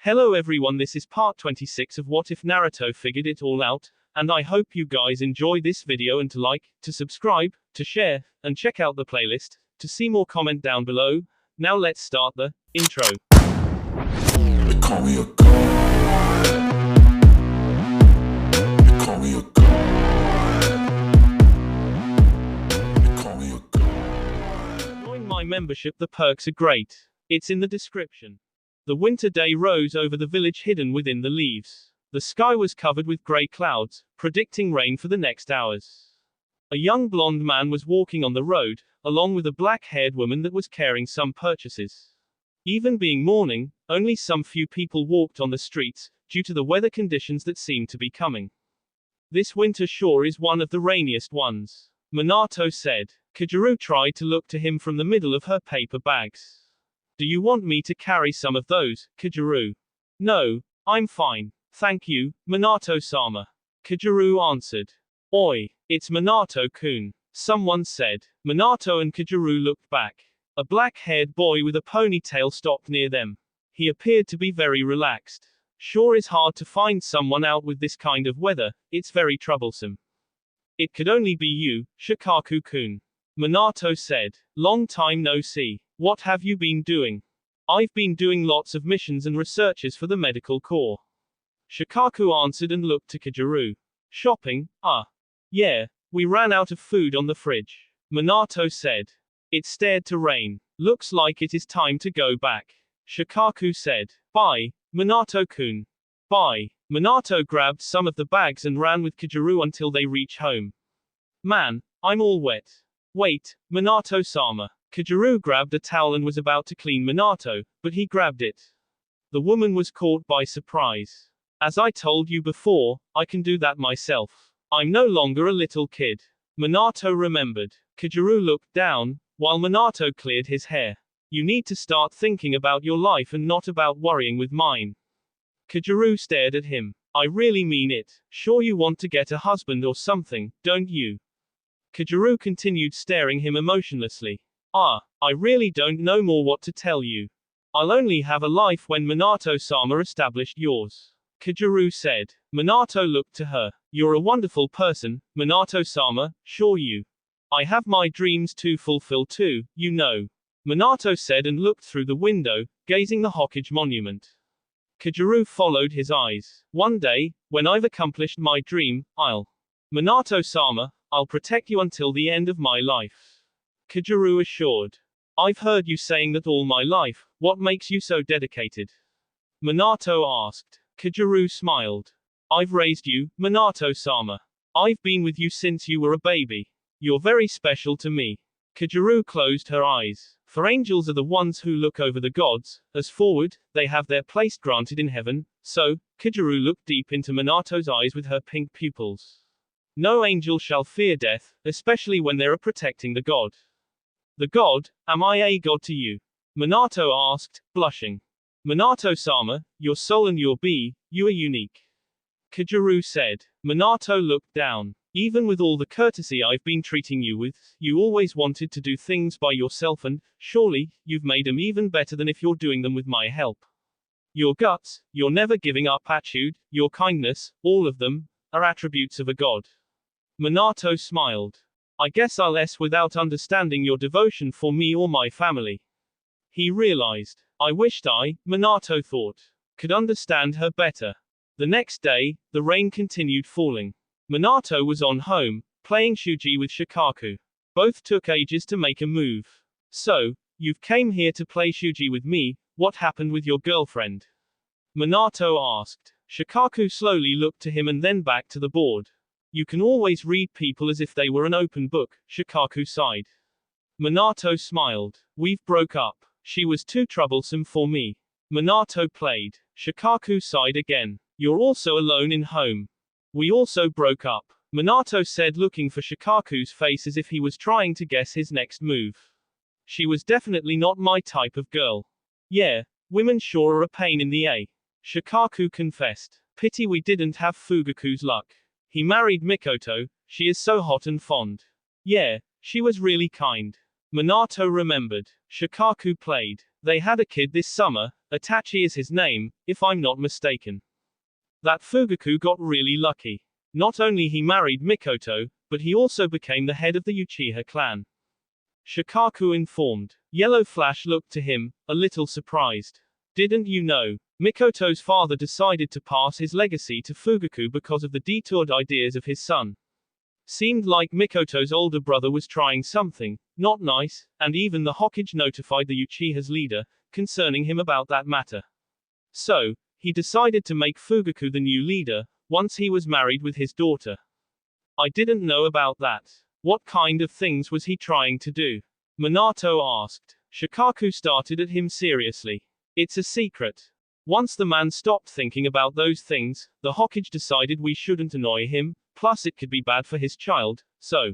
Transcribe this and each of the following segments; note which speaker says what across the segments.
Speaker 1: Hello everyone, this is part 26 of What If Naruto Figured It All Out, and I hope you guys enjoy this video and to like, to subscribe, to share, and check out the playlist, to see more comment down below. Now let's start the intro.
Speaker 2: They call me a god. They call me a god. They call me a god.
Speaker 1: Join my membership, the perks are great. It's in the description. The winter day rose over the village hidden within the leaves. The sky was covered with grey clouds, predicting rain for the next hours. A young blonde man was walking on the road, along with a black-haired woman that was carrying some purchases. Even being morning, only some few people walked on the streets, due to the weather conditions that seemed to be coming. This winter sure is one of the rainiest ones, Minato said. Kaoru tried to look to him from the middle of her paper bags. Do you want me to carry some of those, Kaoru? No, I'm fine. Thank you, Minato-sama. Kaoru answered. Oi, it's Minato-kun, someone said. Minato and Kaoru looked back. A black-haired boy with a ponytail stopped near them. He appeared to be very relaxed. Sure is hard to find someone out with this kind of weather, it's very troublesome. It could only be you, Shikaku-kun. Minato said. Long time no see. What have you been doing? I've been doing lots of missions and researches for the medical corps. Shikaku answered and looked to Kaoru. Shopping? Yeah, we ran out of food on the fridge. Minato said. It started to rain. Looks like it is time to go back. Shikaku said. Bye, Minato-kun. Bye. Minato grabbed some of the bags and ran with Kaoru until they reached home. Man, I'm all wet. Wait, Minato-sama. Kaoru grabbed a towel and was about to clean Minato, but he grabbed it. The woman was caught by surprise. As I told you before, I can do that myself. I'm no longer a little kid. Minato remembered. Kaoru looked down, while Minato cleared his hair. You need to start thinking about your life and not about worrying with mine. Kaoru stared at him. I really mean it. Sure you want to get a husband or something, don't you? Kaoru continued staring him emotionlessly. I really don't know more what to tell you. I'll only have a life when Minato-sama established yours. Kaoru said. Minato looked to her. You're a wonderful person, Minato-sama, sure you. I have my dreams to fulfill too, you know. Minato said and looked through the window, gazing the Hokage monument. Kaoru followed his eyes. One day, when I've accomplished my dream, Minato-sama, I'll protect you until the end of my life. Kaoru assured. I've heard you saying that all my life, what makes you so dedicated? Minato asked. Kaoru smiled. I've raised you, Minato-sama. I've been with you since you were a baby. You're very special to me. Kaoru closed her eyes. For angels are the ones who look over the gods, as forward, they have their place granted in heaven, so, Kaoru looked deep into Minato's eyes with her pink pupils. No angel shall fear death, especially when they are protecting the god. The god, am I a god to you? Minato asked, blushing. Minato-sama, your soul and your be, you are unique. Kaoru said. Minato looked down. Even with all the courtesy I've been treating you with, you always wanted to do things by yourself and, surely, you've made them even better than if you're doing them with my help. Your guts, your never giving up attitude, your kindness, all of them, are attributes of a god. Minato smiled. I guess I'll without understanding your devotion for me or my family. He realized. I wished I, Minato thought, could understand her better. The next day, the rain continued falling. Minato was on home, playing shuji with Shikaku. Both took ages to make a move. So, you've came here to play shuji with me, what happened with your girlfriend? Minato asked. Shikaku slowly looked to him and then back to the board. You can always read people as if they were an open book, Shikaku sighed. Minato smiled. We've broke up. She was too troublesome for me. Minato played. Shikaku sighed again. You're also alone in home. We also broke up. Minato said looking for Shikaku's face as if he was trying to guess his next move. She was definitely not my type of girl. Yeah, women sure are a pain in the a. Shikaku confessed. Pity we didn't have Fugaku's luck. He married Mikoto, she is so hot and fond. Yeah, she was really kind. Minato remembered. Shikaku played. They had a kid this summer, Itachi is his name, if I'm not mistaken. That Fugaku got really lucky. Not only he married Mikoto, but he also became the head of the Uchiha clan. Shikaku informed. Yellow Flash looked to him, a little surprised. Didn't you know? Mikoto's father decided to pass his legacy to Fugaku because of the detoured ideas of his son. Seemed like Mikoto's older brother was trying something not nice, and even the Hokage notified the Uchiha's leader concerning him about that matter. So, he decided to make Fugaku the new leader, once he was married with his daughter. I didn't know about that. What kind of things was he trying to do? Minato asked. Shikaku started at him seriously. It's a secret. Once the man stopped thinking about those things, the Hokage decided we shouldn't annoy him, plus it could be bad for his child, so.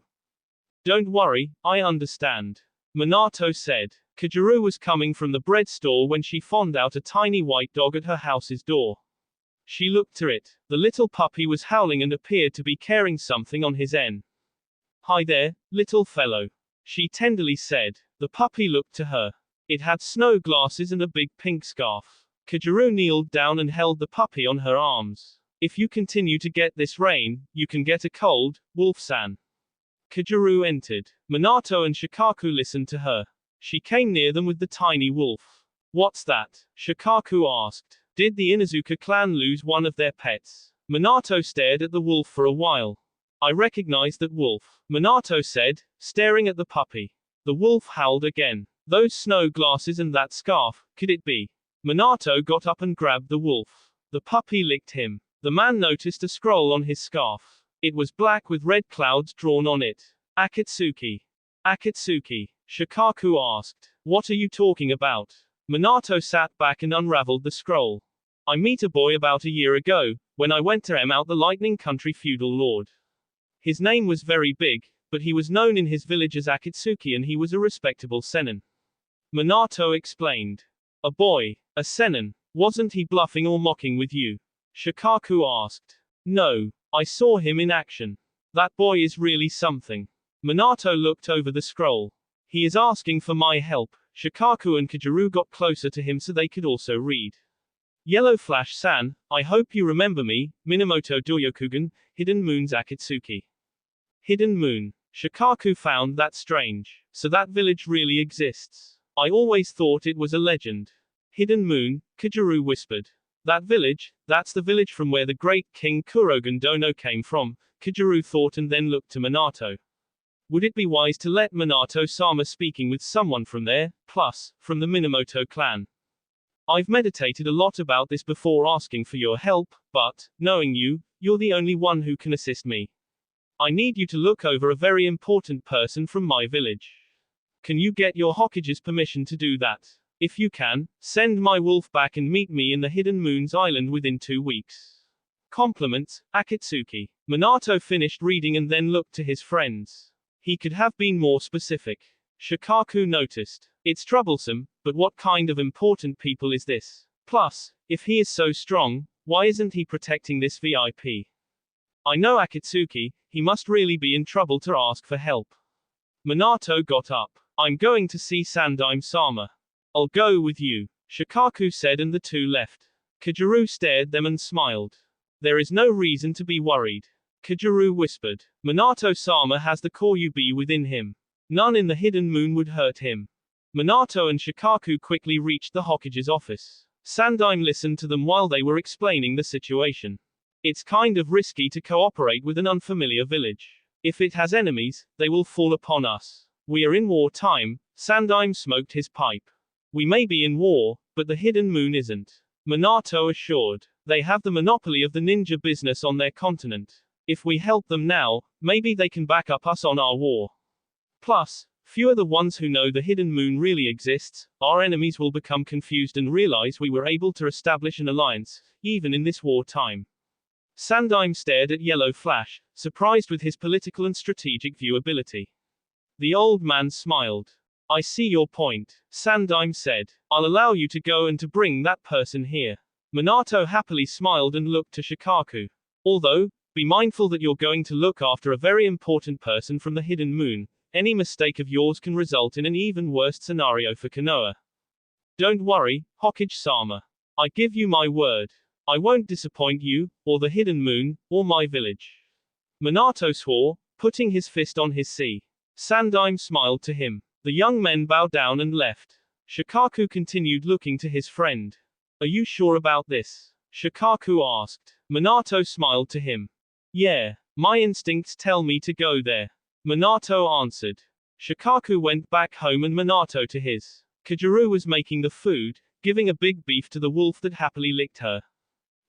Speaker 1: Don't worry, I understand. Minato said. Kageru was coming from the bread store when she found out a tiny white dog at her house's door. She looked to it. The little puppy was howling and appeared to be carrying something on his end. Hi there, little fellow. She tenderly said. The puppy looked to her. It had snow glasses and a big pink scarf. Kageru kneeled down and held the puppy on her arms. If you continue to get this rain, you can get a cold, Wolf-san. Kageru entered. Minato and Shikaku listened to her. She came near them with the tiny wolf. What's that? Shikaku asked. Did the Inuzuka clan lose one of their pets? Minato stared at the wolf for a while. I recognize that wolf, Minato said, staring at the puppy. The wolf howled again. Those snow glasses and that scarf, could it be? Minato got up and grabbed the wolf. The puppy licked him. The man noticed a scroll on his scarf. It was black with red clouds drawn on it. Akatsuki. Akatsuki. Shikaku asked. What are you talking about? Minato sat back and unraveled the scroll. I met a boy about a year ago, when I went to out the Lightning Country feudal lord. His name was very big, but he was known in his village as Akatsuki and he was a respectable senin. Minato explained. A boy, a senin. Wasn't he bluffing or mocking with you? Shikaku asked. No, I saw him in action. That boy is really something. Minato looked over the scroll. He is asking for my help. Shikaku and Kageru got closer to him so they could also read. Yellow Flash-san, I hope you remember me, Minamoto Doryokugan, Hidden Moon's Akatsuki. Hidden Moon. Shikaku found that strange. So that village really exists. I always thought it was a legend. Hidden Moon, Kageru whispered. That village, that's the village from where the great King Kurogen Dono came from, Kageru thought and then looked to Minato. Would it be wise to let Minato-sama speaking with someone from there, plus, from the Minamoto clan? I've meditated a lot about this before asking for your help, but, knowing you, you're the only one who can assist me. I need you to look over a very important person from my village. Can you get your Hokage's permission to do that? If you can, send my wolf back and meet me in the Hidden Moon's Island within 2 weeks. Compliments, Akatsuki. Minato finished reading and then looked to his friends. He could have been more specific. Shikaku noticed. It's troublesome, but what kind of important people is this? Plus, if he is so strong, why isn't he protecting this VIP? I know Akatsuki, he must really be in trouble to ask for help. Minato got up. I'm going to see Sandaime-sama. I'll go with you, Shikaku said and the two left. Kageru stared them and smiled. There is no reason to be worried. Kageru whispered. Minato-sama has the Koryubi within him. None in the Hidden Moon would hurt him. Minato and Shikaku quickly reached the Hokage's office. Sandaime listened to them while they were explaining the situation. It's kind of risky to cooperate with an unfamiliar village. If it has enemies, they will fall upon us. We are in war time, Sandaime smoked his pipe. We may be in war, but the Hidden Moon isn't. Minato assured. They have the monopoly of the ninja business on their continent. If we help them now, maybe they can back up us on our war. Plus, few are the ones who know the Hidden Moon really exists. Our enemies will become confused and realize we were able to establish an alliance, even in this war time. Sandaime stared at Yellow Flash, surprised with his political and strategic viewability. The old man smiled. I see your point, Sandaime said. I'll allow you to go and to bring that person here. Minato happily smiled and looked to Shikaku. Although, be mindful that you're going to look after a very important person from the Hidden Moon. Any mistake of yours can result in an even worse scenario for Konoha. Don't worry, Hokage-sama. I give you my word. I won't disappoint you, or the Hidden Moon, or my village. Minato swore, putting his fist on his sea. Sandaime smiled to him. The young men bowed down and left. Shikaku continued looking to his friend. Are you sure about this? Shikaku asked. Minato smiled to him. Yeah, my instincts tell me to go there. Minato answered. Shikaku went back home and Minato to his. Kageru was making the food, giving a big beef to the wolf that happily licked her.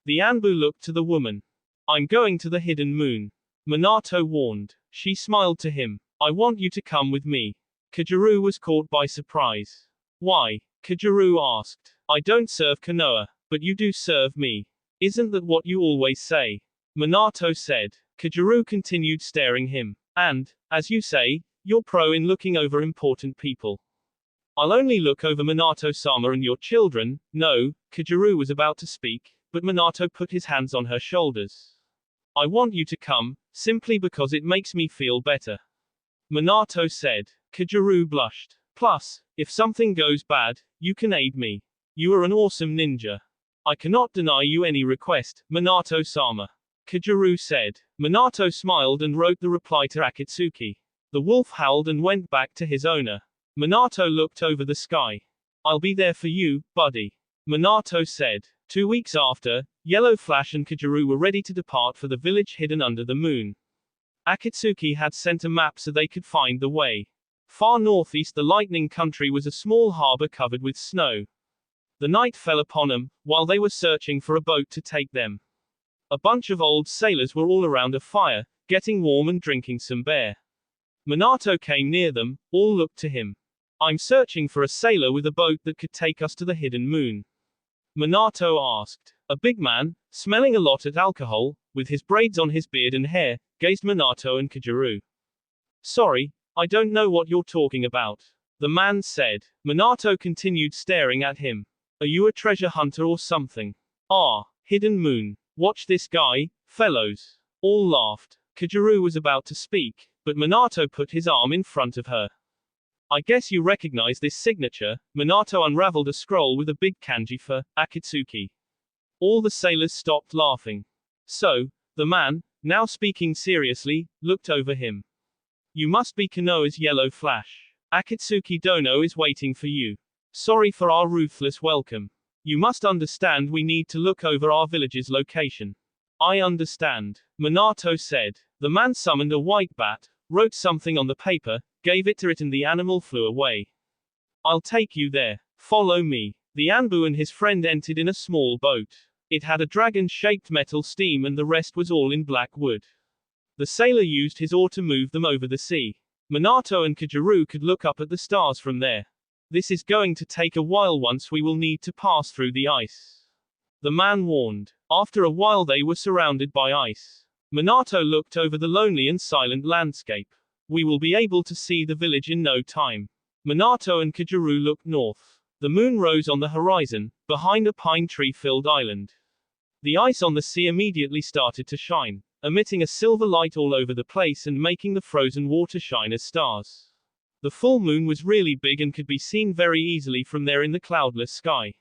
Speaker 1: The Anbu looked to the woman. I'm going to the Hidden Moon. Minato warned. She smiled to him. I want you to come with me. Kageru was caught by surprise. Why? Kageru asked. I don't serve Konoha, but you do serve me. Isn't that what you always say? Minato said. Kageru continued staring him. And, as you say, you're pro in looking over important people. I'll only look over Minato-sama and your children. No, Kageru was about to speak, but Minato put his hands on her shoulders. I want you to come, simply because it makes me feel better. Minato said. Kageru blushed. Plus, if something goes bad, you can aid me. You are an awesome ninja. I cannot deny you any request, Minato-sama. Kageru said. Minato smiled and wrote the reply to Akatsuki. The wolf howled and went back to his owner. Minato looked over the sky. I'll be there for you, buddy. Minato said. 2 weeks after, Yellow Flash and Kageru were ready to depart for the village hidden under the moon. Akatsuki had sent a map so they could find the way. Far northeast the Lightning Country was a small harbor covered with snow. The night fell upon them, while they were searching for a boat to take them. A bunch of old sailors were all around a fire, getting warm and drinking some beer. Minato came near them, all looked to him. I'm searching for a sailor with a boat that could take us to the Hidden Moon. Minato asked. A big man, smelling a lot at alcohol, with his braids on his beard and hair, gazed Minato and Kageru. Sorry, I don't know what you're talking about. The man said. Minato continued staring at him. Are you a treasure hunter or something? Ah, Hidden Moon. Watch this guy, fellows. All laughed. Kageru was about to speak, but Minato put his arm in front of her. I guess you recognize this signature. Minato unraveled a scroll with a big kanji for Akatsuki. All the sailors stopped laughing. So, the man, now speaking seriously, looked over him. You must be Konoha's Yellow Flash. Akatsuki Dono is waiting for you. Sorry for our ruthless welcome. You must understand we need to look over our village's location. I understand. Minato said. The man summoned a white bat, wrote something on the paper, gave it to it and the animal flew away. I'll take you there. Follow me. The Anbu and his friend entered in a small boat. It had a dragon-shaped metal steam and the rest was all in black wood. The sailor used his oar to move them over the sea. Minato and Kageru could look up at the stars from there. This is going to take a while once we will need to pass through the ice. The man warned. After a while they were surrounded by ice. Minato looked over the lonely and silent landscape. We will be able to see the village in no time. Minato and Kageru looked north. The moon rose on the horizon, behind a pine tree-filled island. The ice on the sea immediately started to shine, emitting a silver light all over the place and making the frozen water shine as stars. The full moon was really big and could be seen very easily from there in the cloudless sky.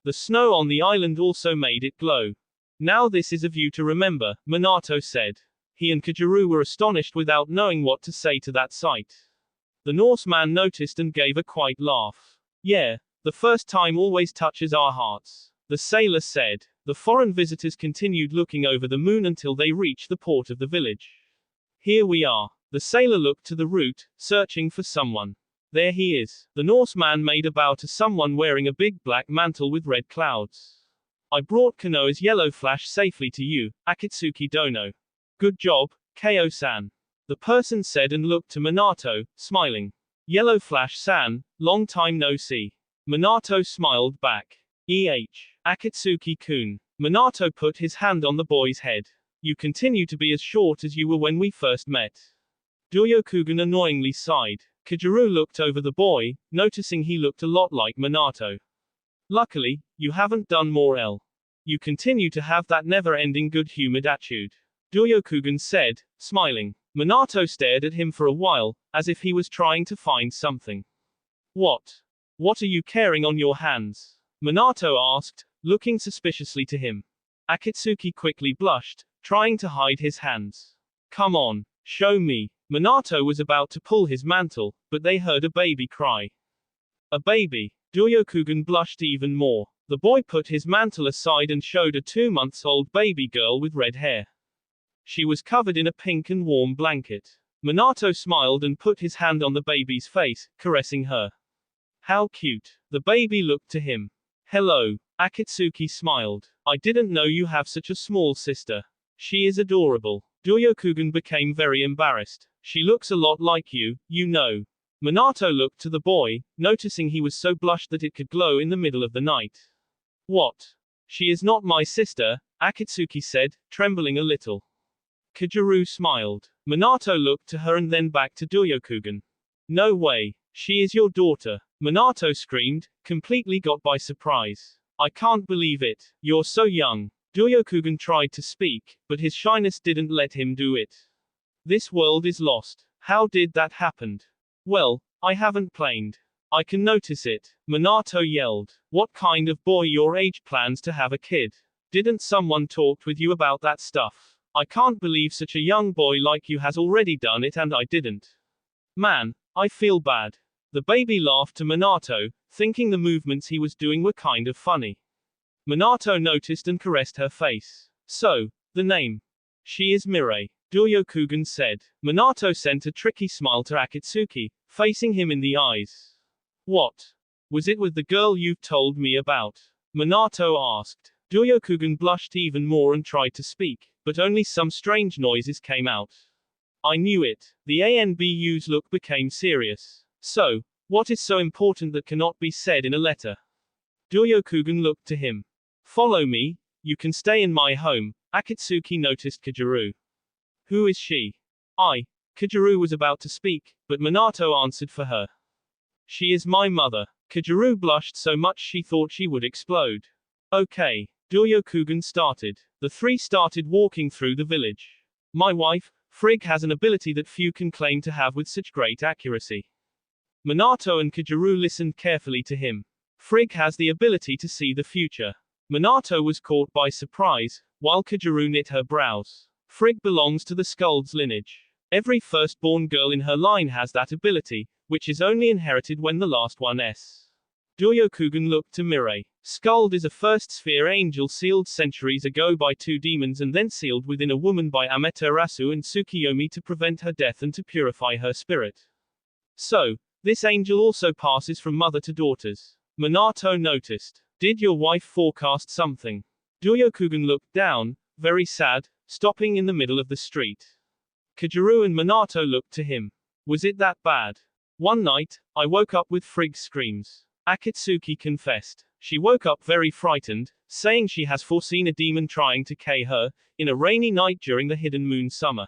Speaker 1: The snow on the island also made it glow. Now this is a view to remember, Minato said. He and Kageru were astonished without knowing what to say to that sight. The Norseman noticed and gave a quiet laugh. Yeah, the first time always touches our hearts. The sailor said. The foreign visitors continued looking over the moon until they reached the port of the village. Here we are. The sailor looked to the route, searching for someone. There he is. The Norseman made a bow to someone wearing a big black mantle with red clouds. I brought Konoha's Yellow Flash safely to you, Akatsuki Dono. Good job, Ko-san. The person said and looked to Minato, smiling. Yellow Flash-san, long time no see. Minato smiled back. Akatsuki-kun. Minato put his hand on the boy's head. You continue to be as short as you were when we first met. Ryokugen annoyingly sighed. Kageru looked over the boy, noticing he looked a lot like Minato. Luckily, you haven't done more L. You continue to have that never-ending good-humored attitude. Ryokugen said, smiling. Minato stared at him for a while, as if he was trying to find something. What? What are you carrying on your hands? Minato asked, looking suspiciously to him. Akatsuki quickly blushed, trying to hide his hands. Come on, show me. Minato was about to pull his mantle, but they heard a baby cry. A baby. Ryokugen blushed even more. The boy put his mantle aside and showed a 2-month-old baby girl with red hair. She was covered in a pink and warm blanket. Minato smiled and put his hand on the baby's face, caressing her. How cute. The baby looked to him. Hello. Akatsuki smiled. I didn't know you have such a small sister. She is adorable. Ryokugen became very embarrassed. She looks a lot like you, you know. Minato looked to the boy, noticing he was so blushed that it could glow in the middle of the night. What? She is not my sister, Akatsuki said, trembling a little. Kajuru smiled. Minato looked to her and then back to Ryokugen. No way. She is your daughter. Minato screamed, completely got by surprise. I can't believe it. You're so young. Ryokugen tried to speak, but his shyness didn't let him do it. This world is lost. How did that happen? Well, I haven't played. I can notice it. Minato yelled. What kind of boy your age plans to have a kid? Didn't someone talk with you about that stuff? I can't believe such a young boy like you has already done it and I didn't. Man, I feel bad. The baby laughed to Minato, thinking the movements he was doing were kind of funny. Minato noticed and caressed her face. So, the name. She is Mirai, Ryokugen said. Minato sent a tricky smile to Akatsuki, facing him in the eyes. What? Was it with the girl you've told me about? Minato asked. Ryokugen blushed even more and tried to speak, but only some strange noises came out. I knew it. The ANBU's look became serious. So, what is so important that cannot be said in a letter? Ryokugen looked to him. Follow me, you can stay in my home. Akatsuki noticed Kajuru. Who is she? Kajuru was about to speak, but Minato answered for her. She is my mother. Kajuru blushed so much she thought she would explode. Okay. Ryokugen started. The three started walking through the village. My wife, Frigg, has an ability that few can claim to have with such great accuracy. Minato and Kajuru listened carefully to him. Frigg has the ability to see the future. Minato was caught by surprise, while Kajuru knit her brows. Frigg belongs to the Skuld's lineage. Every firstborn girl in her line has that ability, which is only inherited when the last one is. Ryokugen looked to Mirai. Skuld is a first sphere angel sealed centuries ago by 2 demons and then sealed within a woman by Amaterasu and Tsukiyomi to prevent her death and to purify her spirit. So, this angel also passes from mother to daughters. Minato noticed. Did your wife forecast something? Ryokugen looked down, very sad, stopping in the middle of the street. Kajuru and Minato looked to him. Was it that bad? One night, I woke up with Frigg's screams. Akatsuki confessed. She woke up very frightened, saying she has foreseen a demon trying to kill her, in a rainy night during the hidden moon summer.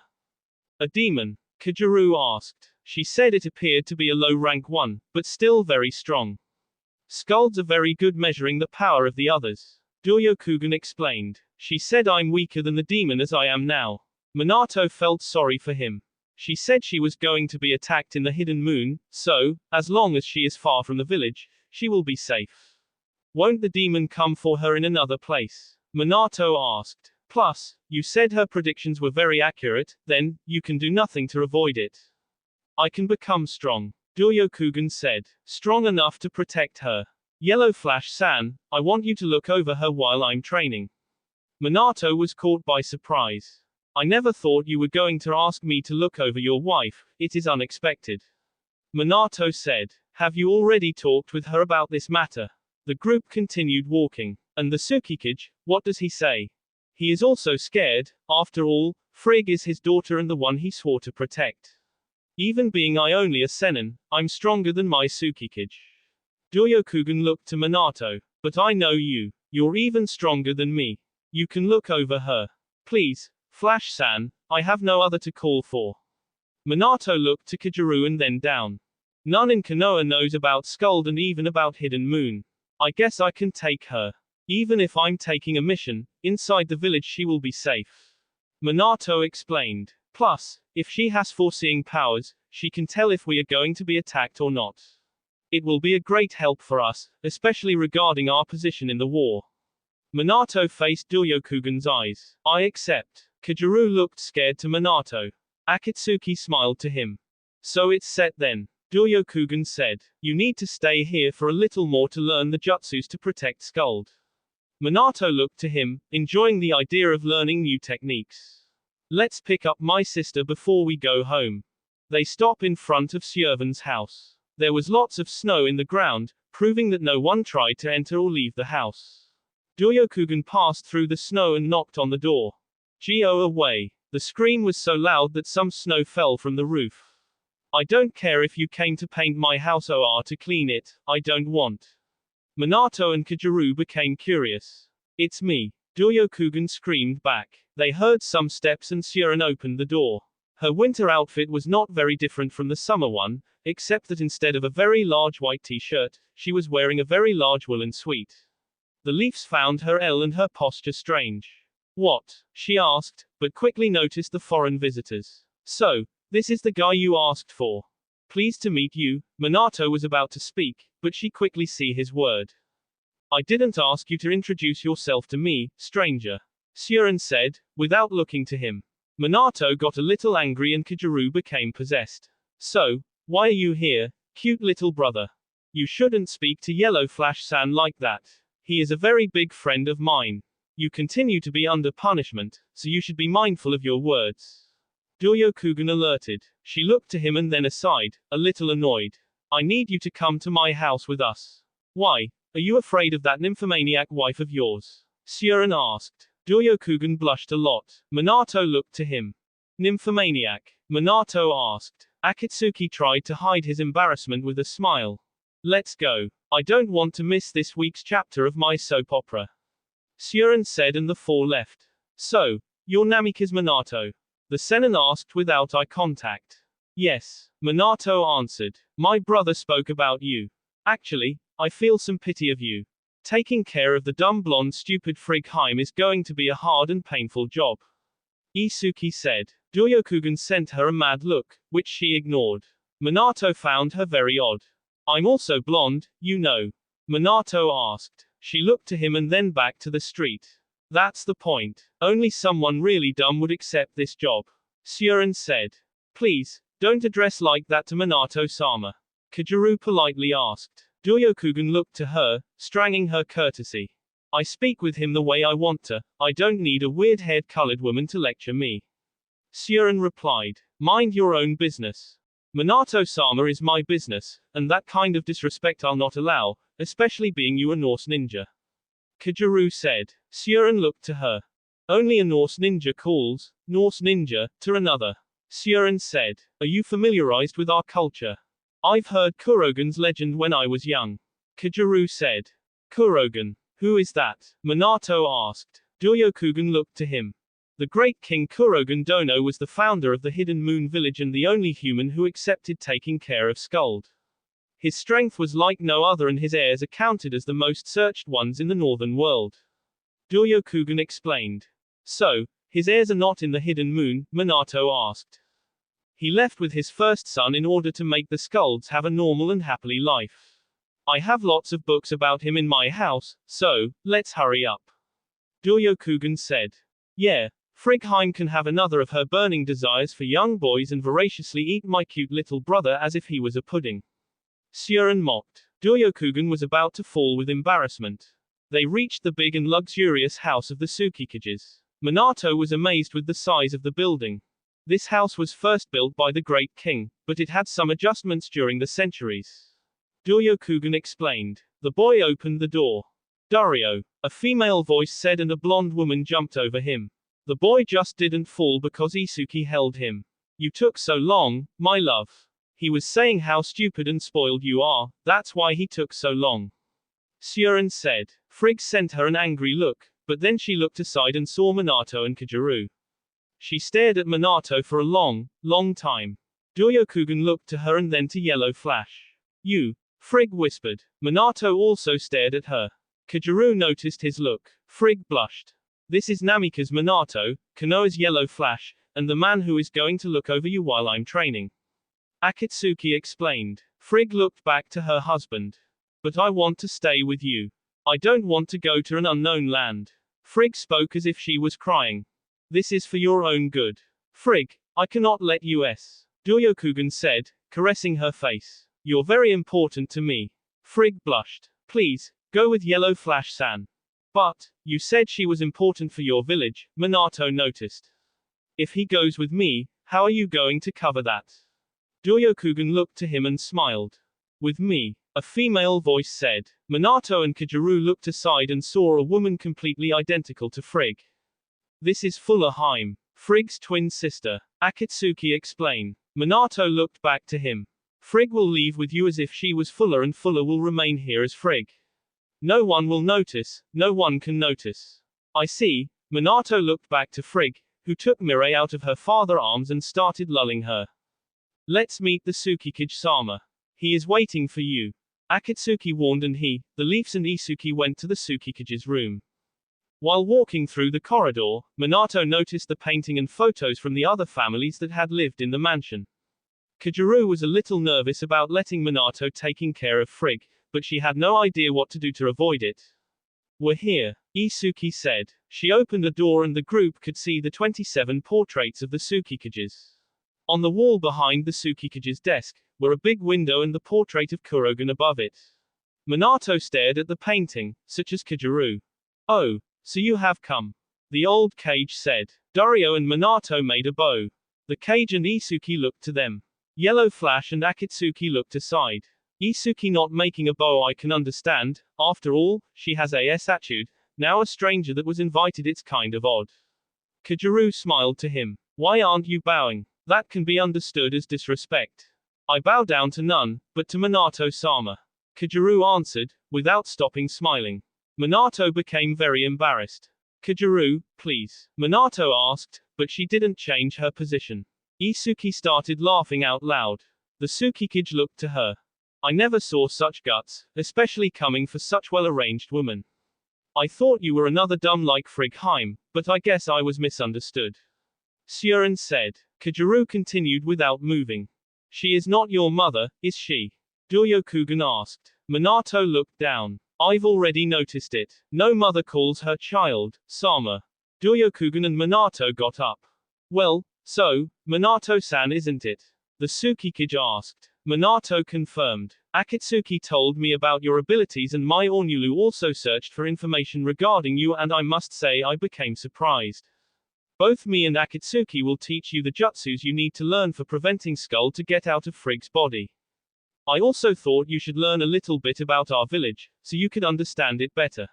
Speaker 1: A demon? Kajuru asked. She said it appeared to be a low rank one, but still very strong. Skulds are very good measuring the power of the others. Ryokugen explained. She said I'm weaker than the demon as I am now. Minato felt sorry for him. She said she was going to be attacked in the hidden moon, so, as long as she is far from the village, she will be safe. Won't the demon come for her in another place? Minato asked. Plus, you said her predictions were very accurate, then, you can do nothing to avoid it. I can become strong. Ryokugen said. Strong enough to protect her. Yellow Flash-san, I want you to look over her while I'm training. Minato was caught by surprise. I never thought you were going to ask me to look over your wife, it is unexpected. Minato said. Have you already talked with her about this matter? The group continued walking. And the Tsukikage, what does he say? He is also scared, after all, Frigg is his daughter and the one he swore to protect. Even being I only a Sennin, I'm stronger than my Tsukikage. Ryokugen looked to Minato. But I know you. You're even stronger than me. You can look over her. Please, Flash-san, I have no other to call for. Minato looked to Kajuru and then down. None in Konoha knows about Skuld and even about Hidden Moon. I guess I can take her. Even if I'm taking a mission, inside the village she will be safe. Minato explained. Plus, if she has foreseeing powers, she can tell if we are going to be attacked or not. It will be a great help for us, especially regarding our position in the war. Minato faced Ryokugen's eyes. I accept. Kageru looked scared to Minato. Akatsuki smiled to him. So it's set then. Ryokugen said. You need to stay here for a little more to learn the jutsus to protect Skuld. Minato looked to him, enjoying the idea of learning new techniques. Let's pick up my sister before we go home. They stop in front of Sjöven's house. There was lots of snow in the ground, proving that no one tried to enter or leave the house. Ryokugen passed through the snow and knocked on the door. Go away. The scream was so loud that some snow fell from the roof. I don't care if you came to paint my house or to clean it, I don't want. Minato and Kageru became curious. It's me. Ryokugen screamed back. They heard some steps and Sjöven opened the door. Her winter outfit was not very different from the summer one, except that instead of a very large white t-shirt, she was wearing a very large woolen sweat. The leaves found her ill and her posture strange. What? She asked, but quickly noticed the foreign visitors. So, this is the guy you asked for. Pleased to meet you. Minato was about to speak, but she quickly see his word. I didn't ask you to introduce yourself to me, stranger. Sjöven said, without looking to him. Minato got a little angry and Kageru became possessed. So, why are you here, cute little brother? You shouldn't speak to Yellow Flash-san like that. He is a very big friend of mine. You continue to be under punishment, so you should be mindful of your words. Ryokugen alerted. She looked to him and then aside, a little annoyed. I need you to come to my house with us. Why? Are you afraid of that nymphomaniac wife of yours? Sjöven asked. Ryokugen blushed a lot. Minato looked to him. Nymphomaniac? Minato asked. Akatsuki tried to hide his embarrassment with a smile. Let's go. I don't want to miss this week's chapter of my soap opera. Sjöven said and the four left. So, you're Namikaze Minato? The seinen asked without eye contact. Yes, Minato answered. My brother spoke about you. Actually, I feel some pity of you. Taking care of the dumb blonde stupid Frigheim is going to be a hard and painful job. Isuki said. Ryokugen sent her a mad look, which she ignored. Minato found her very odd. I'm also blonde, you know. Minato asked. She looked to him and then back to the street. That's the point. Only someone really dumb would accept this job. Sjöven said. Please, don't address like that to Minato-sama. Kageru politely asked. Ryokugen looked to her, strangling her courtesy. I speak with him the way I want to, I don't need a weird-haired colored woman to lecture me. Sjöven replied. Mind your own business. Minato-sama is my business, and that kind of disrespect I'll not allow, especially being you a Norse ninja. Kageru said. Sjöven looked to her. Only a Norse ninja calls, Norse ninja, to another. Sjöven said. Are you familiarized with our culture? I've heard Kurogen's legend when I was young. Kageru said. Kurogen. Who is that? Minato asked. Ryokugen looked to him. The great King Kurogen Dono was the founder of the Hidden Moon Village and the only human who accepted taking care of Skuld. His strength was like no other and his heirs are counted as the most searched ones in the northern world. Ryokugen explained. So, his heirs are not in the Hidden Moon? Minato asked. He left with his first son in order to make the Skulds have a normal and happily life. I have lots of books about him in my house, so, let's hurry up. Ryokugen said. Yeah, Frigheim can have another of her burning desires for young boys and voraciously eat my cute little brother as if he was a pudding. Sjöven mocked. Ryokugen was about to fall with embarrassment. They reached the big and luxurious house of the Tsukikages. Minato was amazed with the size of the building. This house was first built by the great king, but it had some adjustments during the centuries. Ryokugen explained. The boy opened the door. Dario, a female voice said and a blonde woman jumped over him. The boy just didn't fall because Isuki held him. You took so long, my love. He was saying how stupid and spoiled you are, that's why he took so long. Sjöven said. Frigg sent her an angry look, but then she looked aside and saw Minato and Kageru. She stared at Minato for a long, long time. Ryokugen looked to her and then to Yellow Flash. You, Frigg whispered. Minato also stared at her. Kageru noticed his look. Frigg blushed. This is Namikaze Minato, Konoha's Yellow Flash, and the man who is going to look over you while I'm training. Akatsuki explained. Frigg looked back to her husband. But I want to stay with you. I don't want to go to an unknown land. Frigg spoke as if she was crying. This is for your own good. Frigg, I cannot let you Doryokugan said, caressing her face. You're very important to me. Frigg blushed. Please, go with Yellow Flash-san. But, you said she was important for your village, Minato noticed. If he goes with me, how are you going to cover that? Doryokugan looked to him and smiled. With me, a female voice said. Minato and Kageru looked aside and saw a woman completely identical to Frigg. This is Fuller Heim, Frigg's twin sister, Akatsuki explained. Minato looked back to him. Frigg will leave with you as if she was Fuller and Fuller will remain here as Frigg. No one will notice, no one can notice. I see. Minato looked back to Frigg, who took Mirai out of her father's arms and started lulling her. Let's meet the Tsukikage-sama. He is waiting for you. Akatsuki warned and he, the Leafs and Isuki went to the Tsukikage's room. While walking through the corridor, Minato noticed the painting and photos from the other families that had lived in the mansion. Kageru was a little nervous about letting Minato taking care of Frigg, but she had no idea what to do to avoid it. We're here, Isuki said. She opened a door and the group could see the 27 portraits of the Tsukikages. On the wall behind the Tsukikage's desk, were a big window and the portrait of Kurogen above it. Minato stared at the painting, such as Kageru. Oh, so you have come. The old Kage said. Dario and Minato made a bow. The Kage and Isuki looked to them. Yellow Flash and Akatsuki looked aside. Isuki not making a bow I can understand, after all, she has a attitude, now a stranger that was invited it's kind of odd. Kageru smiled to him. Why aren't you bowing? That can be understood as disrespect. I bow down to none, but to Minato-sama. Kageru answered, without stopping smiling. Minato became very embarrassed. Kageru, please. Minato asked, but she didn't change her position. Isuki started laughing out loud. The Tsukikage looked to her. I never saw such guts, especially coming for such well-arranged woman. I thought you were another dumb like Frigg Heim, but I guess I was misunderstood. Surin said. Kageru continued without moving. She is not your mother, is she? Doryokugan asked. Minato looked down. I've already noticed it. No mother calls her child, Sama. Doryokugan and Minato got up. Well, so, Minato-san isn't it? The Tsukikage asked. Minato confirmed. Akatsuki told me about your abilities and my Ornulu also searched for information regarding you and I must say I became surprised. Both me and Akatsuki will teach you the jutsus you need to learn for preventing Skull to get out of Frigg's body. I also thought you should learn a little bit about our village, so you could understand it better.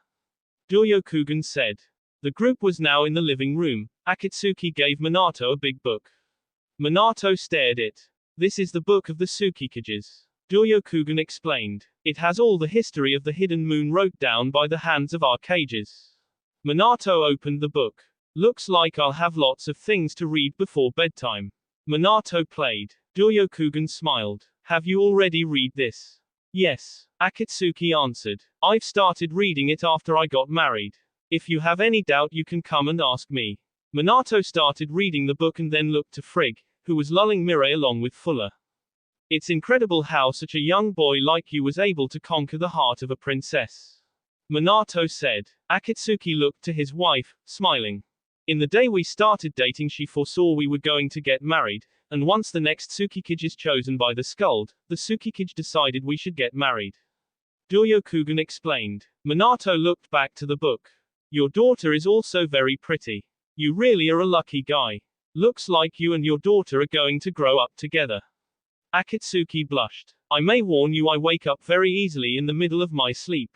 Speaker 1: Doryokugan said. The group was now in the living room. Akatsuki gave Minato a big book. Minato stared it. This is the book of the Tsukikages. Doryokugan explained. It has all the history of the hidden moon wrote down by the hands of our cages. Minato opened the book. Looks like I'll have lots of things to read before bedtime. Minato played. Doryokugan smiled. Have you already read this? Yes. Akatsuki answered. I've started reading it after I got married. If you have any doubt you can come and ask me. Minato started reading the book and then looked to Frigg, who was lulling Mirai along with Fuller. It's incredible how such a young boy like you was able to conquer the heart of a princess. Minato said. Akatsuki looked to his wife, smiling. In the day we started dating she foresaw we were going to get married, and once the next Tsukikage is chosen by the Skuld, the Tsukikage decided we should get married. Doryokugan explained. Minato looked back to the book. Your daughter is also very pretty. You really are a lucky guy. Looks like you and your daughter are going to grow up together. Akatsuki blushed. I may warn you I wake up very easily in the middle of my sleep.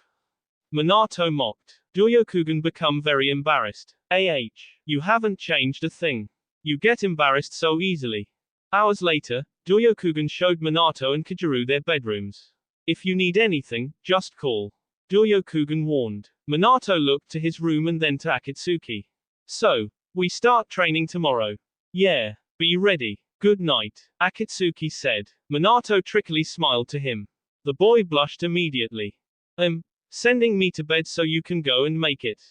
Speaker 1: Minato mocked. Doryokugan become very embarrassed. You haven't changed a thing. You get embarrassed so easily. Hours later, Doryokugan showed Minato and Kageru their bedrooms. If you need anything, just call. Doryokugan warned. Minato looked to his room and then to Akatsuki. So, we start training tomorrow. Yeah, be ready. Good night, Akatsuki said. Minato trickily smiled to him. The boy blushed immediately. Sending me to bed so you can go and make it.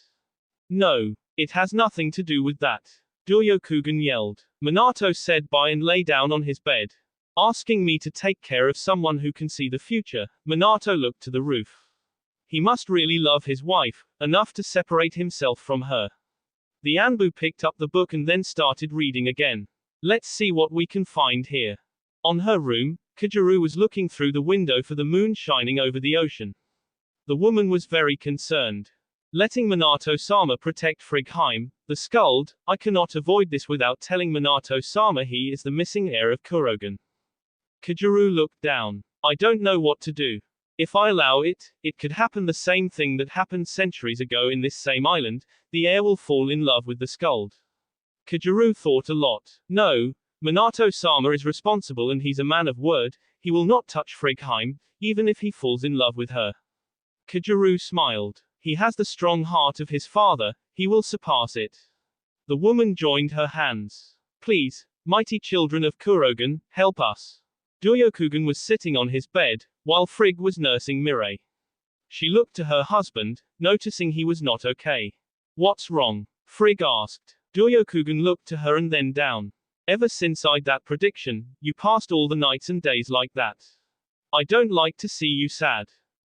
Speaker 1: No, it has nothing to do with that. Doryokugan yelled. Minato said bye and lay down on his bed. Asking me to take care of someone who can see the future. Minato looked to the roof. He must really love his wife, enough to separate himself from her. The Anbu picked up the book and then started reading again. Let's see what we can find here. On her room, Kageru was looking through the window for the moon shining over the ocean. The woman was very concerned. Letting Minato-sama protect Frigheim, the Skald, I cannot avoid this without telling Minato-sama he is the missing heir of Kurogen. Kageru looked down. I don't know what to do. If I allow it, it could happen the same thing that happened centuries ago in this same island, the heir will fall in love with the Skald. Kageru thought a lot. No, Minato-sama is responsible and he's a man of word, he will not touch Frigheim, even if he falls in love with her. Kageru smiled. He has the strong heart of his father, he will surpass it. The woman joined her hands. Please, mighty children of Kurogen, help us. Ryokugen was sitting on his bed, while Frigg was nursing Mirai. She looked to her husband, noticing he was not okay. What's wrong? Frigg asked. Ryokugen looked to her and then down. Ever since I'd that prediction, you passed all the nights and days like that. I don't like to see you sad.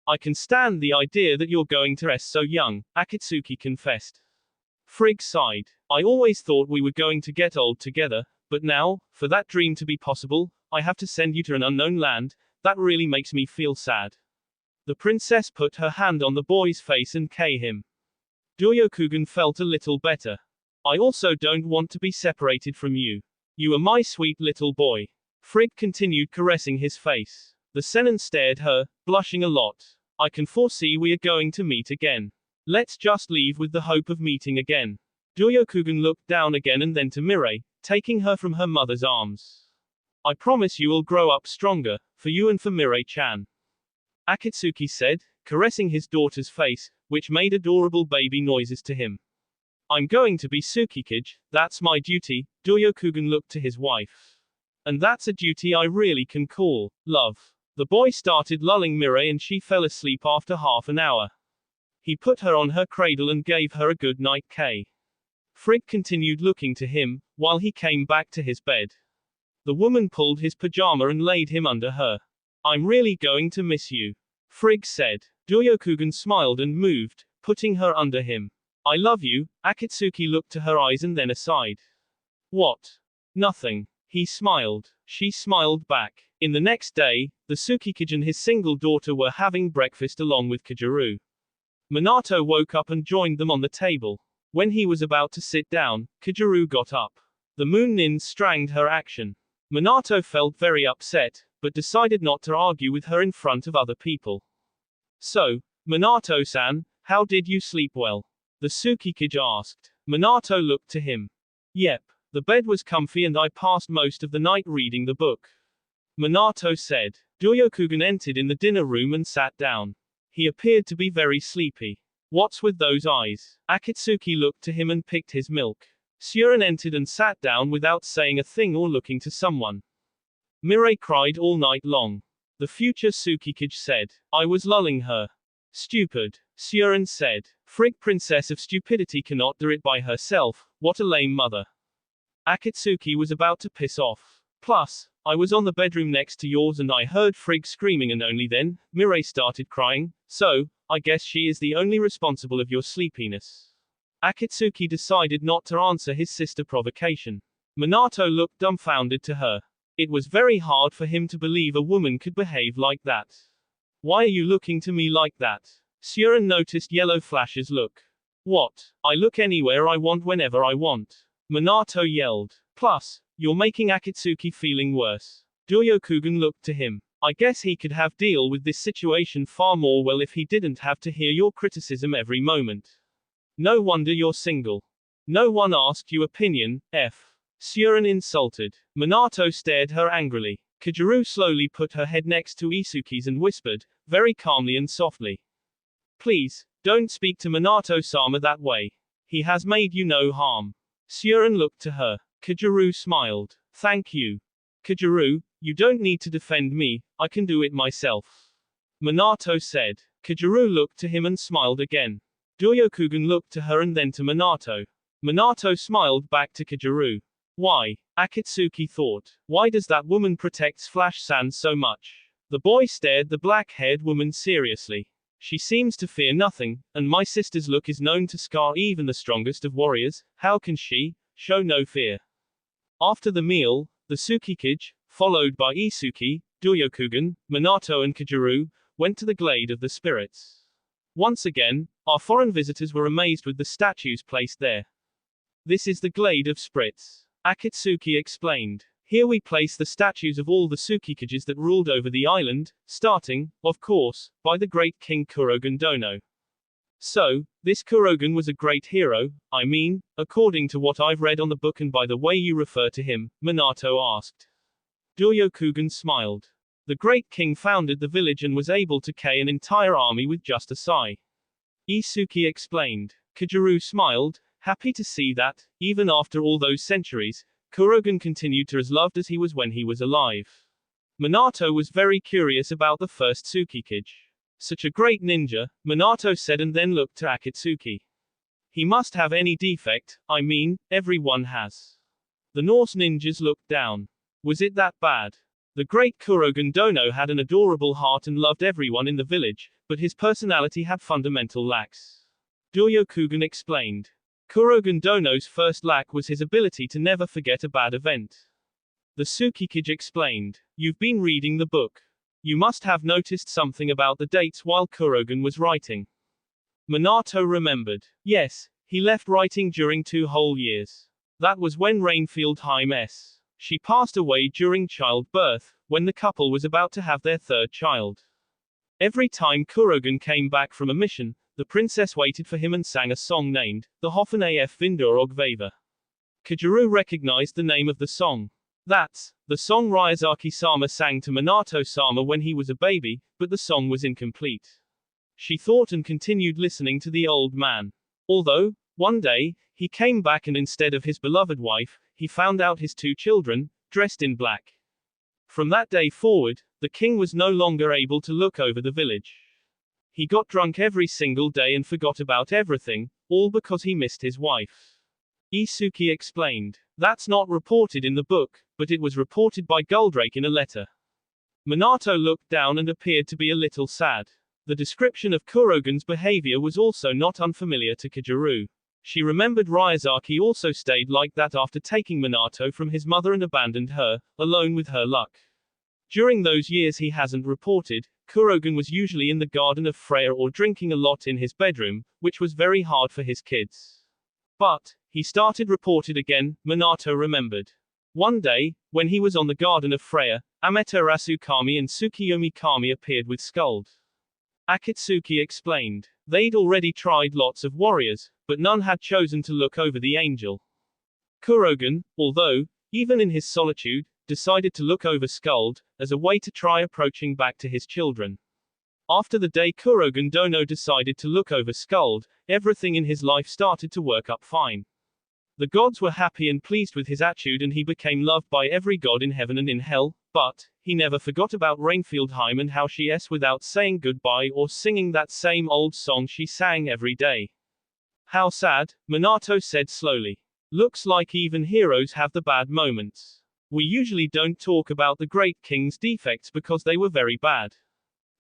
Speaker 1: I can stand the idea that you're going to rest so young, Akatsuki confessed. Frigg sighed. I always thought we were going to get old together, but now, for that dream to be possible, I have to send you to an unknown land, that really makes me feel sad. The princess put her hand on the boy's face and kissed him. Ryokugen felt a little better. I also don't want to be separated from you. You are my sweet little boy. Frigg continued caressing his face. The Sennin stared her, blushing a lot. I can foresee we are going to meet again. Let's just leave with the hope of meeting again. Ryokugen looked down again and then to Mirai, taking her from her mother's arms. I promise you will grow up stronger, for you and for Mirai-chan. Akatsuki said, caressing his daughter's face, which made adorable baby noises to him. I'm going to be Tsukikage, that's my duty. Ryokugen looked to his wife. And that's a duty I really can call love. The boy started lulling Mirai and she fell asleep after half an hour. He put her on her cradle and gave her a good night kiss. Frigg continued looking to him, while he came back to his bed. The woman pulled his pajama and laid him under her. I'm really going to miss you. Frigg said. Ryokugen smiled and moved, putting her under him. I love you. Akatsuki looked to her eyes and then aside. What? Nothing. He smiled. She smiled back. In the next day, the Tsukikage and his single daughter were having breakfast along with Kageru. Minato woke up and joined them on the table. When he was about to sit down, Kageru got up. The moon nin stranged her action. Minato felt very upset, but decided not to argue with her in front of other people. So, Minato-san, how did you sleep well? The Tsukikage asked. Minato looked to him. Yep. The bed was comfy and I passed most of the night reading the book. Minato said. Ryokugen entered in the dinner room and sat down. He appeared to be very sleepy. What's with those eyes? Akatsuki looked to him and picked his milk. Surin entered and sat down without saying a thing or looking to someone. Mirai cried all night long. The future Tsukikage said. I was lulling her. Stupid. Surin said. Frigg princess of stupidity cannot do it by herself, what a lame mother. Akatsuki was about to piss off. Plus, I was on the bedroom next to yours and I heard Frigg screaming and only then, Mirai started crying, so, I guess she is the only responsible of your sleepiness. Akatsuki decided not to answer his sister's provocation. Minato looked dumbfounded to her. It was very hard for him to believe a woman could behave like that. Why are you looking to me like that? Surin noticed yellow flashes look. What? I look anywhere I want whenever I want. Minato yelled. Plus, you're making Akatsuki feeling worse. Ryokugen looked to him. I guess he could have deal with this situation far more well if he didn't have to hear your criticism every moment. No wonder you're single. No one asked you opinion, F. Surin insulted. Minato stared her angrily. Kageru slowly put her head next to Isuki's and whispered, very calmly and softly. Please, don't speak to Minato-sama that way. He has made you no harm. Surin looked to her. Kageru smiled. Thank you. Kageru, you don't need to defend me, I can do it myself. Minato said. Kageru looked to him and smiled again. Ryokugen looked to her and then to Minato. Minato smiled back to Kageru. Why? Akatsuki thought. Why does that woman protect Flash Sand so much? The boy stared the black-haired woman seriously. She seems to fear nothing, and my sister's look is known to scar even the strongest of warriors. How can she show no fear? After the meal, the Tsukikage, followed by Isuki, Ryokugen, Minato and Kajuru, went to the Glade of the Spirits. Once again, our foreign visitors were amazed with the statues placed there. This is the Glade of Spirits, Akatsuki explained. Here we place the statues of all the Tsukikages that ruled over the island, starting, of course, by the great King Kurogen Dono. So, this Kurogen was a great hero, I mean, according to what I've read on the book and by the way you refer to him, Minato asked. Ryokugen smiled. The great king founded the village and was able to kill an entire army with just a sigh. Isuki explained. Kajuru smiled, happy to see that, even after all those centuries, Kurogen continued to as loved as he was when he was alive. Minato was very curious about the first Tsukikage. Such a great ninja, Minato said and then looked to Akatsuki. He must have any defect, I mean, everyone has. The Norse ninjas looked down. Was it that bad? The great Kurogen Dono had an adorable heart and loved everyone in the village, but his personality had fundamental lacks. Ryokugen explained. Kurogen Dono's first lack was his ability to never forget a bad event. The Tsukikage explained. You've been reading the book. You must have noticed something about the dates while Kurogen was writing. Minato remembered. Yes, he left writing during 2 whole years. That was when Rainfield Haim-S. She passed away during childbirth, when the couple was about to have their 3rd child. Every time Kurogen came back from a mission, the princess waited for him and sang a song named, the Hoffen af Vindorog Vava. Kajuru recognized the name of the song. That's the song Ryazaki-sama sang to Minato-sama when he was a baby, but the song was incomplete. She thought and continued listening to the old man. Although, one day, he came back and instead of his beloved wife, he found out his 2 children, dressed in black. From that day forward, the king was no longer able to look over the village. He got drunk every single day and forgot about everything, all because he missed his wife. Isuki explained. That's not reported in the book, but it was reported by Goldrake in a letter. Minato looked down and appeared to be a little sad. The description of Kurogen's behavior was also not unfamiliar to Kajuru. She remembered Ryazaki also stayed like that after taking Minato from his mother and abandoned her, alone with her luck. During those years he hasn't reported, Kurogen was usually in the Garden of Freya or drinking a lot in his bedroom, which was very hard for his kids. But, he started reported again, Minato remembered. One day, when he was on the Garden of Freya, Amaterasu Kami and Tsukiyomi Kami appeared with Skuld. Akatsuki explained. They'd already tried lots of warriors, but none had chosen to look over the angel. Kurogen, although, even in his solitude, decided to look over Skuld, as a way to try approaching back to his children. After the day Kurogen Dono decided to look over Skuld, everything in his life started to work up fine. The gods were happy and pleased with his attitude and he became loved by every god in heaven and in hell, but, he never forgot about Rainfield Haim and how she s without saying goodbye or singing that same old song she sang every day. How sad, Minato said slowly. Looks like even heroes have the bad moments. We usually don't talk about the great king's defects because they were very bad.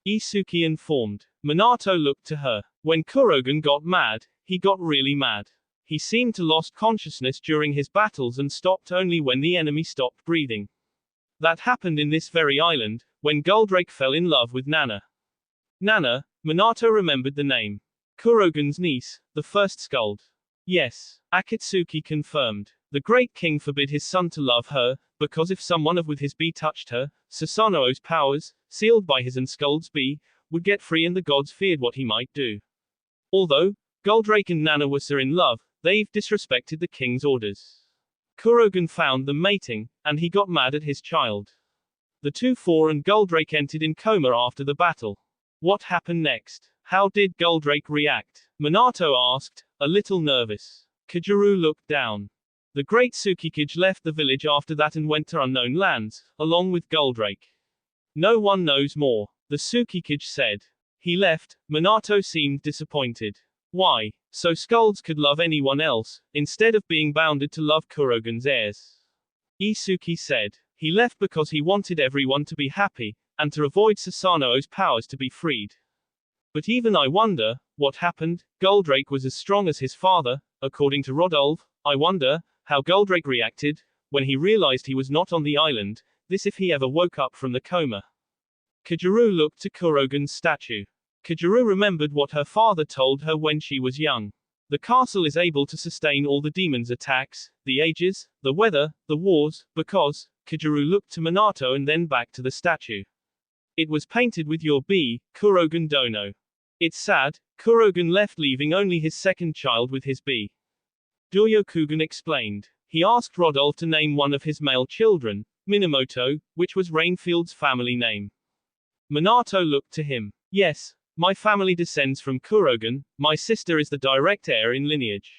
Speaker 1: Isuki informed. Minato looked to her. When Kurogen got mad, he got really mad. He seemed to lost consciousness during his battles and stopped only when the enemy stopped breathing. That happened in this very island, when Goldrake fell in love with Nana. Nana, Minato remembered the name. Kurogen's niece, the first Skuld. Yes, Akatsuki confirmed. The great king forbid his son to love her, because if someone of with his bee touched her, Susanoo's powers, sealed by his and Skuld's bee, would get free and the gods feared what he might do. Although, Goldrake and Nana were so in love, they've disrespected the king's orders. Kurogen found them mating, and he got mad at his child. The 2-4 and Goldrake entered in coma after the battle. What happened next? How did Goldrake react? Minato asked, a little nervous. Kajuru looked down. The great Tsukikage left the village after that and went to unknown lands, along with Goldrake. No one knows more, the Tsukikage said. He left. Minato seemed disappointed. Why? So Skulds could love anyone else, instead of being bounded to love Kurogen's heirs. Isuki said. He left because he wanted everyone to be happy, and to avoid Susanoo's powers to be freed. But even I wonder, what happened? Goldrake was as strong as his father, according to Rodolphe. I wonder, how Goldrake reacted, when he realized he was not on the island, this if he ever woke up from the coma. Kageru looked to Kurogen's statue. Kageru remembered what her father told her when she was young. The castle is able to sustain all the demons' attacks, the ages, the weather, the wars, because, Kageru looked to Minato and then back to the statue. It was painted with your bee, Kurogen Dono. It's sad, Kurogen left leaving only his second child with his bee. Doryokugen explained. He asked Rodolphe to name one of his male children, Minamoto, which was Rainfield's family name. Minato looked to him. Yes, my family descends from Kurogen, my sister is the direct heir in lineage.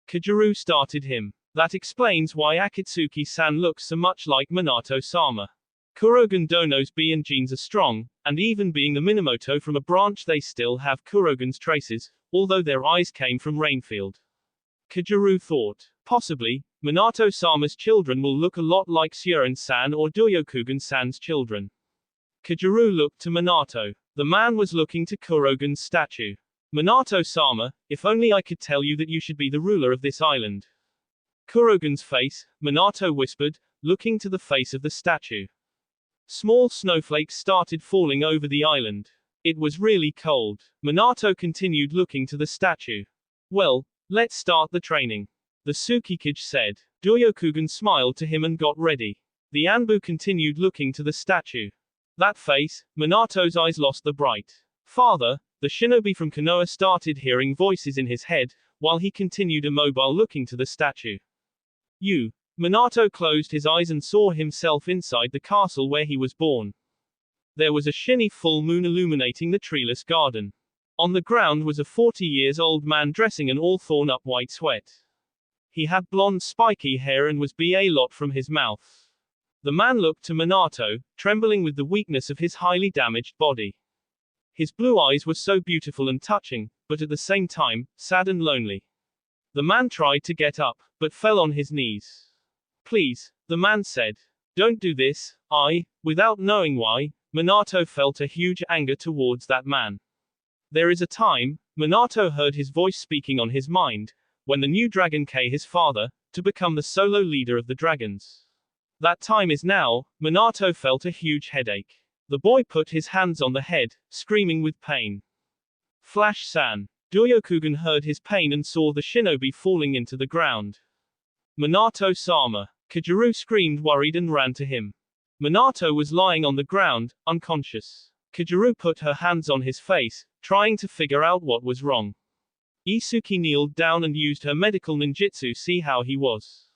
Speaker 1: Kageru started him. That explains why Akatsuki-san looks so much like Minato-sama. Kurogen Dono's bee and genes are strong, and even being the Minamoto from a branch they still have Kurogen's traces, although their eyes came from Rainfield. Kageru thought. Possibly, Minato-sama's children will look a lot like Suren-san or Doryokugen-san's children. Kageru looked to Minato. The man was looking to Kurogen's statue. Minato-sama, if only I could tell you that you should be the ruler of this island. Kurogen's face, Minato whispered, looking to the face of the statue. Small snowflakes started falling over the island. It was really cold. Minato continued looking to the statue. Well, let's start the training. The Tsukikage said. Doryokugen smiled to him and got ready. The Anbu continued looking to the statue. That face, Minato's eyes lost the bright. Father, the shinobi from Konoha started hearing voices in his head, while he continued immobile looking to the statue. You. Minato closed his eyes and saw himself inside the castle where he was born. There was a shiny full moon illuminating the treeless garden. On the ground was a 40-years-old man dressing in all torn-up white sweat. He had blonde spiky hair and was a lot from his mouth. The man looked to Minato, trembling with the weakness of his highly damaged body. His blue eyes were so beautiful and touching, but at the same time, sad and lonely. The man tried to get up, but fell on his knees. Please, the man said. Don't do this. Without knowing why, Minato felt a huge anger towards that man. There is a time, Minato heard his voice speaking on his mind, when the new dragon K his father, to become the solo leader of the dragons. That time is now. Minato felt a huge headache. The boy put his hands on the head, screaming with pain. Flash-san. Doryokugen heard his pain and saw the shinobi falling into the ground. Minato-sama. Kageru screamed worried and ran to him. Minato was lying on the ground, unconscious. Kageru put her hands on his face, trying to figure out what was wrong. Isuki kneeled down and used her medical ninjutsu see how he was.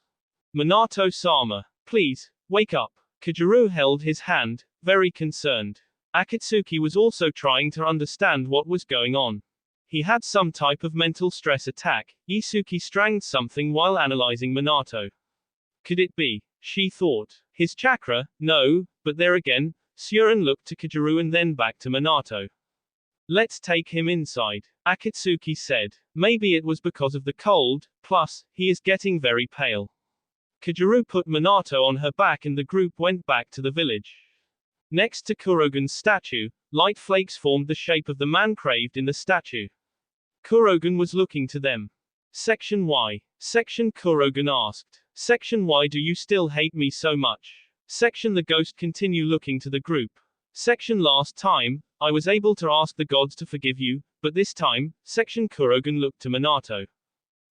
Speaker 1: Minato-sama. Please, wake up. Kageru held his hand, very concerned. Akatsuki was also trying to understand what was going on. He had some type of mental stress attack. Isuki stranged something while analyzing Minato. Could it be? She thought. His chakra? No, but there again. Suren looked to Kageru and then back to Minato. Let's take him inside, Akatsuki said. Maybe it was because of the cold, plus, he is getting very pale. Kageru put Minato on her back and the group went back to the village. Next to Kurogen's statue, light flakes formed the shape of the man craved in the statue. Kurogen was looking to them. Section Y. Section Kurogen asked. Section why do you still hate me so much? Section the ghost continue looking to the group. Section last time, I was able to ask the gods to forgive you, but this time, Section Kurogen looked to Minato.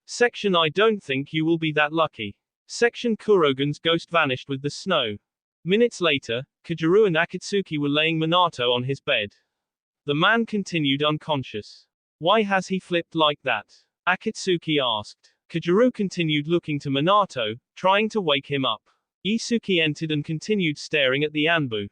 Speaker 1: Section I don't think you will be that lucky. Section Kurogen's ghost vanished with the snow. Minutes later, Kageru and Akatsuki were laying Minato on his bed. The man continued unconscious. Why has he flipped like that? Akatsuki asked. Kageru continued looking to Minato, trying to wake him up. Isuki entered and continued staring at the Anbu.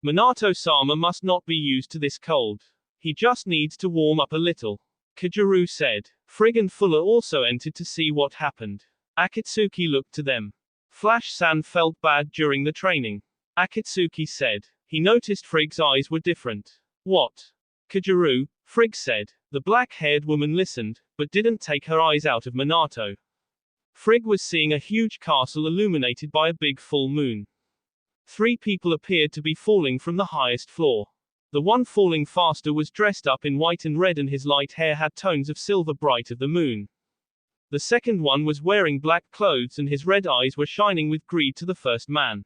Speaker 1: Minato-sama must not be used to this cold. He just needs to warm up a little. Kageru said. Frigg and Fuller also entered to see what happened. Akatsuki looked to them. Flash-san felt bad during the training. Akatsuki said. He noticed Frigg's eyes were different. What? Kageru, Frigg said. The black-haired woman listened, but didn't take her eyes out of Minato. Frigg was seeing a huge castle illuminated by a big full moon. 3 people appeared to be falling from the highest floor. The one falling faster was dressed up in white and red and his light hair had tones of silver bright of the moon. The second one was wearing black clothes and his red eyes were shining with greed to the first man.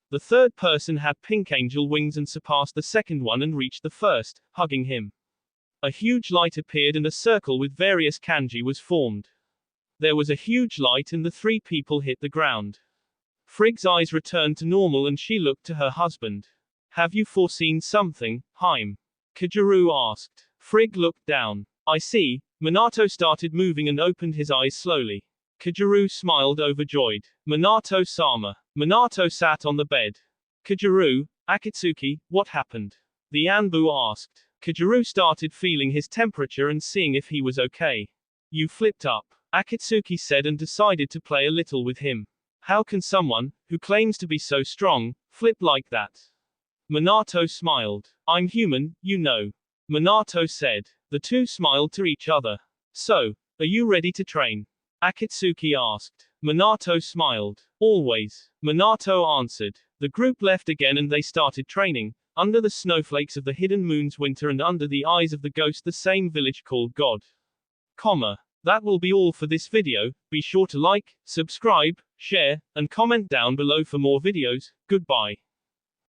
Speaker 1: The third person had pink angel wings and surpassed the second one and reached the first, hugging him. A huge light appeared and a circle with various kanji was formed. There was a huge light and the 3 people hit the ground. Frigg's eyes returned to normal and she looked to her husband. Have you foreseen something, Haim? Kajuru asked. Frigg looked down. I see. Minato started moving and opened his eyes slowly. Kajuru smiled overjoyed. Minato-sama. Minato sat on the bed. Kajuru, Akatsuki, what happened? The Anbu asked. Kajuru started feeling his temperature and seeing if he was okay. You flipped up, Akatsuki said and decided to play a little with him. How can someone, who claims to be so strong, flip like that? Minato smiled. I'm human, you know. Minato said. The two smiled to each other. So, are you ready to train? Akatsuki asked. Minato smiled. Always. Minato answered. The group left again and they started training, under the snowflakes of the hidden moon's winter and under the eyes of the ghost the same village called God. That will be all for this video. Be sure to like, subscribe, share, and comment down below for more videos. Goodbye.